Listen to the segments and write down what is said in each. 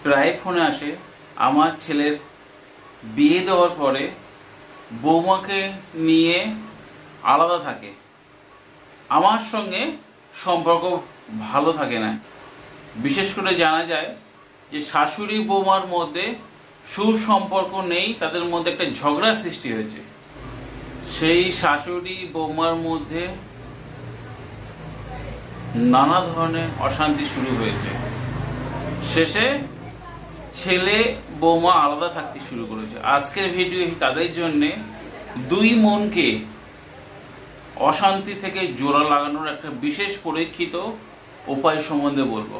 প্রায় ফোনে আসে আমার ছেলের বিয়ে দেওয়ার পরে বৌমাকে নিয়ে আলাদা থাকে, আমার সঙ্গে সম্পর্ক ভালো থাকে না। বিশেষ করে জানা যায় যে শাশুড়ি বৌমার মধ্যে সুসম্পর্ক নেই, তাদের মধ্যে একটা ঝগড়া সৃষ্টি হয়েছে। সেই শাশুড়ি বৌমার মধ্যে নানা ধরনের অশান্তি শুরু হয়েছে। শেষে ছেলে বৌমা আলাদা থাকতে শুরু করেছে। আজকের ভিডিও তাদের জন্যে দুই মনকে অশান্তি থেকে জোড়া লাগানোর একটা বিশেষ পরীক্ষিত উপায় সম্বন্ধে বলবো।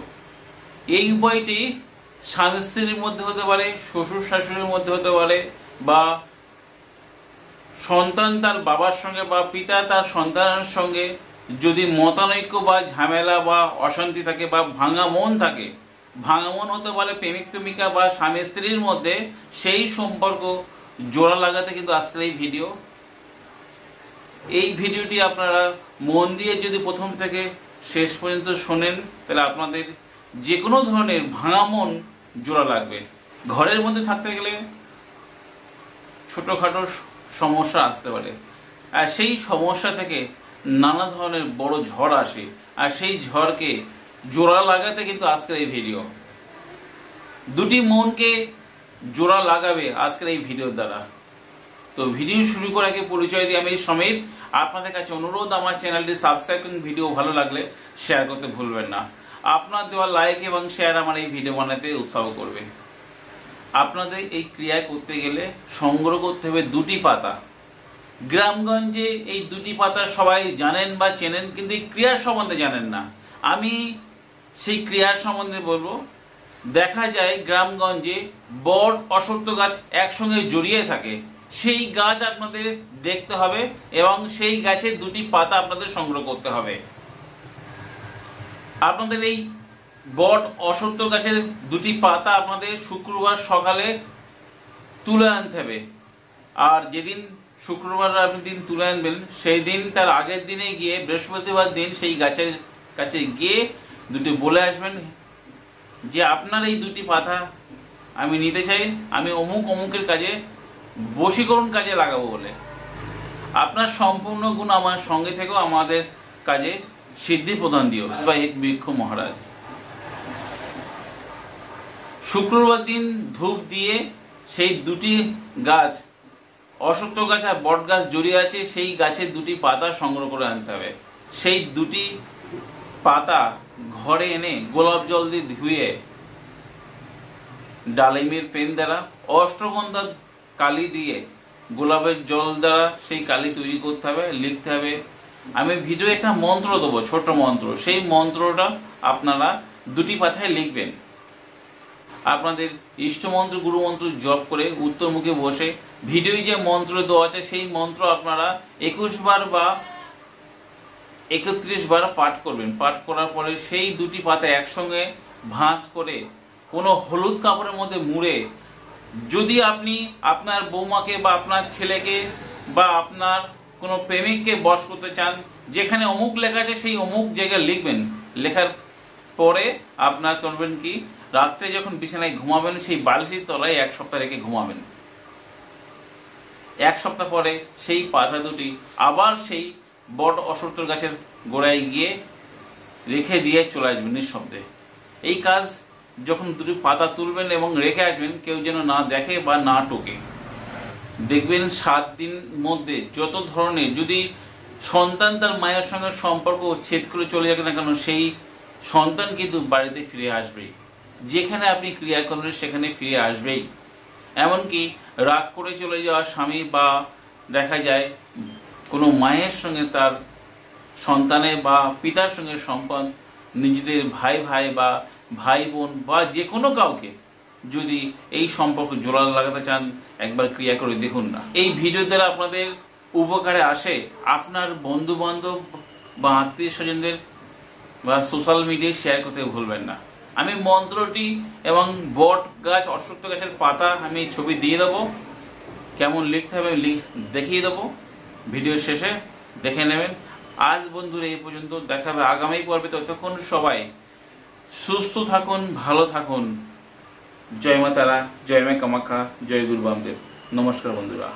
এই উপায়টি স্বামী স্ত্রীর মধ্যে হতে পারে, শ্বশুর শাশুড়ির মধ্যে হতে পারে, বা সন্তান তার বাবার সঙ্গে বা পিতা তার সন্তানের সঙ্গে যদি মতানৈক্য বা ঝামেলা বা অশান্তি থাকে বা ভাঙা মন থাকে, ভাঙা মন হতে পারে প্রেমিক প্রেমিকা বা স্বামী স্ত্রীর মধ্যে, সেই সম্পর্ক জোড়া লাগাতে কিন্তু আজকের এই ভিডিও। এই ভিডিওটি আপনারা মন দিয়ে যদি প্রথম থেকে শেষ পর্যন্ত শোনেন, তাহলে আপনাদের যে কোনো ধরনের ভাঙা মন জোড়া লাগবে। ঘরের মধ্যে থাকতে গেলে ছোটখাটো সমস্যা আসতে পারে, আর সেই সমস্যা থেকে নানা ধরনের বড় ঝড় আসে, আর সেই ঝড়কে জোড়া লাগাতে কিন্তু আজকের এই ভিডিও। দুটি মনকে জোড়া লাগাবে আজকের এই ভিডিওর দ্বারা। তো ভিডিও শুরু করার আগে পরিচয় দিয়ে আমি সমীর। আপনাদের কাছে অনুরোধ, আমার চ্যানেলটি সাবস্ক্রাইব করুন, ভিডিও ভালো লাগলে শেয়ার করতে ভুলবেন না। আপনার দেওয়া লাইক এবং শেয়ার আমার এই ভিডিও বানাতে উৎসাহ করবে। আপনাদের এই ক্রিয়া করতে গেলে সংগ্রহ করতে হবে দুটি পাতা। গ্রামগঞ্জে এই দুটি পাতা সবাই জানেন বা চেনেন, কিন্তু এই ক্রিয়ার সম্বন্ধে জানেন না। আমি সেই ক্রিয়ার সম্বন্ধে বলবো। দেখা যায় গ্রামগঞ্জে বট অশ্বত্থ গাছ একসঙ্গে জড়িয়ে থাকে, সেই গাছ আপনাদের দেখতে হবে এবং সেই গাছের দুটি পাতা আপনাদের সংগ্রহ করতে হবে। আপনাদের এই বট অশ্বত্থ গাছের দুটি পাতা আপনাদের শুক্রবার সকালে তুলে আনতে হবে। আর যেদিন শুক্রবার আপনি দিন তুলে আনবেন, সেই দিন তার আগের দিনে গিয়ে বৃহস্পতিবার দিন সেই গাছের কাছে গিয়ে দুটি বলে আসবেন যে আপনার এই দুটি পাতা আমি নিতে চাই, আমি অমুক অমুকের কাজে বশীকরণ কাজে লাগাবো বলে। আপনার সম্পূর্ণ গুণ আমার সঙ্গে থেকেও আমাদের কাজে সিদ্ধি প্রদান দিও বা এক বৃক্ষ মহারাজ। শুক্রবার দিন ধূপ দিয়ে সেই দুটি গাছ, অশ্বত্থ গাছ আর বট গাছ জড়িয়ে আছে, সেই গাছের দুটি পাতা সংগ্রহ করে আনতে হবে। সেই দুটি পাতা ঘরে এনে গোলাপ জল দিয়ে ধুয়ে ডালিমের পেন দ্বারা অষ্টগন্ধা কালি দিয়ে গোলাপের জল দ্বারা সেই কালি তৈরি করতে হবে, লিখতে হবে। আমি ভিডিও একটা মন্ত্র দেবো, ছোট মন্ত্র, সেই মন্ত্রটা আপনারা দুটি পাতায় লিখবেন। আপনাদের ইষ্টমন্ত্র গুরু মন্ত্র জপ করে উত্তরমুখে বসে ভিডিও যে মন্ত্র দেওয়া আছে সেই মন্ত্র আপনারা 21 বার বা 31 বার পাঠ করবেন। পাঠ করার পরে সেই দুটি পাতা একসঙ্গে ভাঁজ করে কোনো হলুদ কাপড়ের মধ্যে মুড়ে, যদি আপনি আপনার বৌমাকে বা আপনার ছেলেকে বা আপনার কোনো প্রেমিককে বশ করতে চান, যেখানে অমুক লেখা আছে সেই অমুক জায়গায় লিখবেন। লেখার পরে আপনার করবেন কি, রাত্রে যখন বিছানায় ঘুমাবেন সেই বালিশের তলায় 1 সপ্তাহ রেখে ঘুমাবেন। 1 সপ্তাহ পরে সেই পাতা দুটি আবার সেই বট অশ্বত্থ গাছের গোড়ায় গিয়ে রেখে দিয়ে চলে আসবেন নিঃশব্দে। এই কাজ যখন দুটি পাতা তুলবেন এবং রেখে আসবেন, কেউ যেন না দেখে বা না টোকে। দেখবেন 7 দিন মধ্যে যত ধরনের, যদি সন্তান তার মায়ের সঙ্গে সম্পর্ক ছেদ করে চলে যাবে না কেন, সেই সন্তান কিন্তু বাড়িতে ফিরে আসবেই। যেখানে আপনি ক্রিয়া করবেন সেখানে ফিরে আসবেই। এমনকি রাগ করে চলে যাওয়া স্বামী বা দেখা যায় কোনো মায়ের সঙ্গে তার সন্তানের বা পিতার সঙ্গে সম্পর্ক, নিজেদের ভাই ভাই বা ভাই বোন বা যে কোনো কাউকে যদি এই সম্পর্ক জোড়া লাগাতে চান, একবার ক্রিয়া করে দেখুন না। এই ভিডিও দ্বারা আপনাদের উপকারে আসে, আপনার বন্ধু বান্ধব বা আত্মীয় স্বজনদের বা সোশ্যাল মিডিয়ায় শেয়ার করতে ভুলবেন না। আমি মন্ত্রটি এবং বট গাছ অশ্বত্থ গাছের পাতা আমি ছবি দিয়ে দেবো, কেমন লিখতে হবে দেখিয়ে দেবো, ভিডিও শেষে দেখে নেবেন। আজ বন্ধুরা এই পর্যন্ত, দেখা হবে আগামী পর্বে। ততক্ষণ সবাই সুস্থ থাকুন, ভালো থাকুন, জয় মা তারা, জয় মা কামাখ্যা, জয় গুরু বামদেব। নমস্কার বন্ধুরা।